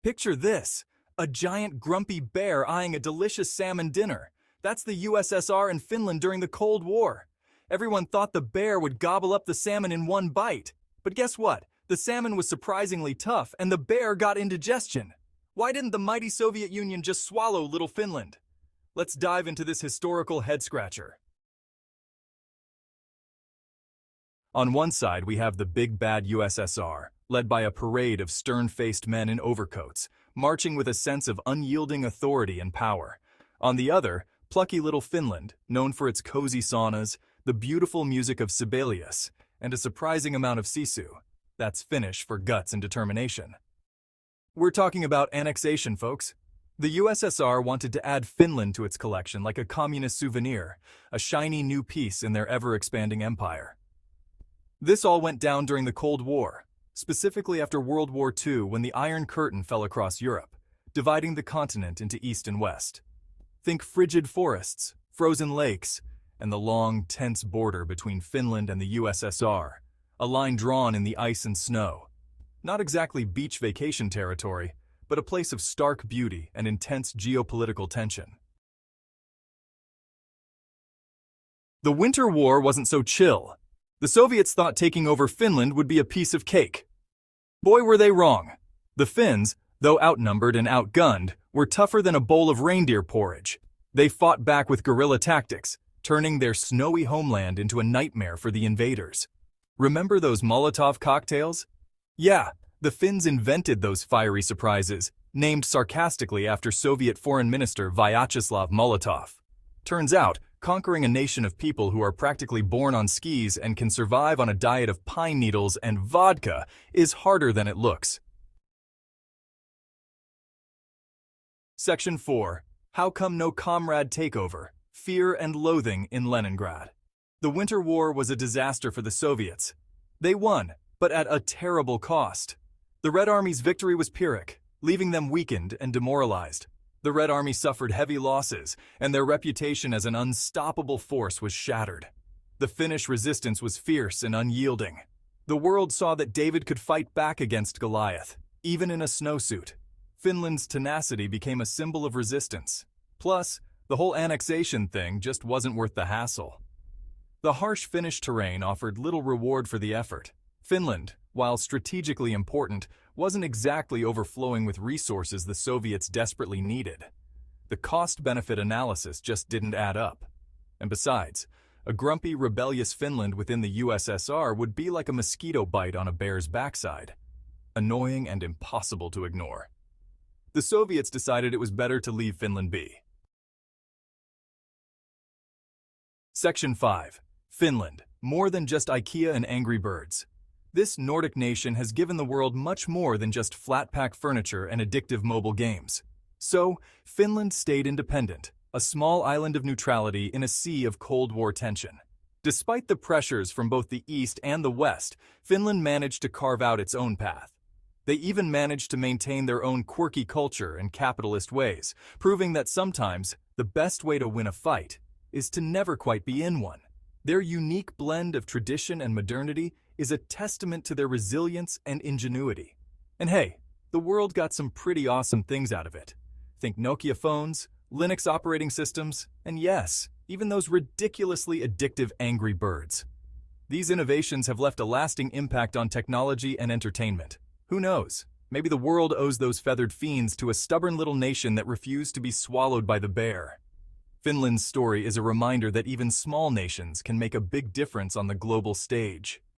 Picture this, a giant grumpy bear eyeing a delicious salmon dinner. That's the USSR and Finland during the Cold War. Everyone thought the bear would gobble up the salmon in one bite. But guess what? The salmon was surprisingly tough and the bear got indigestion. Why didn't the mighty Soviet Union just swallow little Finland? Let's dive into this historical head-scratcher. On one side, we have the big bad USSR, led by a parade of stern-faced men in overcoats, marching with a sense of unyielding authority and power. On the other, plucky little Finland, known for its cozy saunas, the beautiful music of Sibelius, and a surprising amount of sisu. That's Finnish for guts and determination. We're talking about annexation, folks. The USSR wanted to add Finland to its collection like a communist souvenir, a shiny new piece in their ever-expanding empire. This all went down during the Cold War, specifically after World War II when the Iron Curtain fell across Europe, dividing the continent into East and West. Think frigid forests, frozen lakes, and the long, tense border between Finland and the USSR, a line drawn in the ice and snow. Not exactly beach vacation territory, but a place of stark beauty and intense geopolitical tension. The Winter War wasn't so chill. The Soviets thought taking over Finland would be a piece of cake. Boy, were they wrong. The Finns, though outnumbered and outgunned, were tougher than a bowl of reindeer porridge. They fought back with guerrilla tactics, turning their snowy homeland into a nightmare for the invaders. Remember those Molotov cocktails? Yeah, the Finns invented those fiery surprises, named sarcastically after Soviet Foreign Minister Vyacheslav Molotov. Turns out, conquering a nation of people who are practically born on skis and can survive on a diet of pine needles and vodka is harder than it looks. Section 4. How come no comrade takeover? Fear and loathing in Leningrad. The Winter War was a disaster for the Soviets. They won, but at a terrible cost. The Red Army's victory was Pyrrhic, leaving them weakened and demoralized. The Red Army suffered heavy losses, and their reputation as an unstoppable force was shattered. The Finnish resistance was fierce and unyielding. The world saw that David could fight back against Goliath, even in a snowsuit. Finland's tenacity became a symbol of resistance. Plus, the whole annexation thing just wasn't worth the hassle. The harsh Finnish terrain offered little reward for the effort. Finland, while strategically important, wasn't exactly overflowing with resources the Soviets desperately needed. The cost-benefit analysis just didn't add up. And besides, a grumpy, rebellious Finland within the USSR would be like a mosquito bite on a bear's backside. Annoying and impossible to ignore. The Soviets decided it was better to leave Finland be. Section 5. Finland, more than just IKEA and Angry Birds. This Nordic nation has given the world much more than just flat-pack furniture and addictive mobile games. So, Finland stayed independent, a small island of neutrality in a sea of Cold War tension. Despite the pressures from both the East and the West, Finland managed to carve out its own path. They even managed to maintain their own quirky culture and capitalist ways, proving that sometimes the best way to win a fight is to never quite be in one. Their unique blend of tradition and modernity is a testament to their resilience and ingenuity. And hey, the world got some pretty awesome things out of it. Think Nokia phones, Linux operating systems, and yes, even those ridiculously addictive Angry Birds. These innovations have left a lasting impact on technology and entertainment. Who knows? Maybe the world owes those feathered fiends to a stubborn little nation that refused to be swallowed by the bear. Finland's story is a reminder that even small nations can make a big difference on the global stage.